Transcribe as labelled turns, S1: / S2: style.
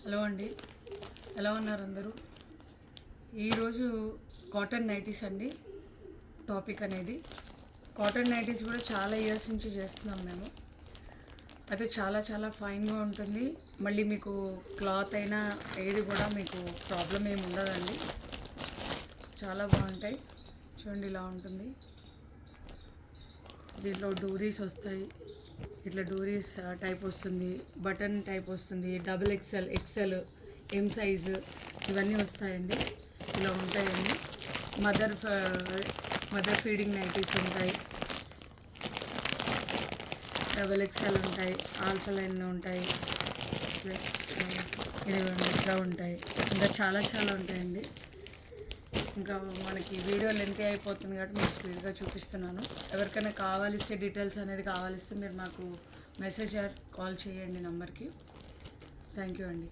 S1: Hello అండి, ఎలా ఉన్నారు అందరూ? ఈరోజు కాటన్ నైటీస్ అండి టాపిక్ అనేది. కాటన్ నైటీస్ కూడా చాలా ఇయర్స్ నుంచి చేస్తున్నాం మేము. అయితే చాలా చాలా ఫైన్గా ఉంటుంది. మళ్ళీ మీకు క్లాత్ అయినా ఏది కూడా మీకు ప్రాబ్లం ఏమి ఉండదండి. చాలా బాగుంటాయి. చూడండి, ఇలా ఉంటుంది. దీంట్లో డోరీస్ వస్తాయి. ఇట్లా డోరీస్ టైప్ వస్తుంది, బటన్ టైప్ వస్తుంది, డబుల్ ఎక్సెల్, ఎం సైజు ఇవన్నీ వస్తాయండి. ఇలా ఉంటాయండి. మదర్ ఫీడింగ్ నైటీస్ ఉంటాయి, డబుల్ ఎక్సెల్ ఉంటాయి, ఆల్ఫా లైన్ ఉంటాయి, ప్లస్ ఇదిగోండి ఇట్లా ఉంటాయి. ఇంకా చాలా చాలా ఉంటాయండి. ఇంకా మనకి వీడియో లెంత్ అయిపోతుంది కాబట్టి మీకు స్పీడ్గా చూపిస్తున్నాను. ఎవరికైనా కావాలిస్తే డీటెయిల్స్ అనేది కావాలిస్తే మీరు నాకు మెసేజ్ ఆర్ కాల్ చేయండి నంబర్కి. థ్యాంక్ యూ అండి.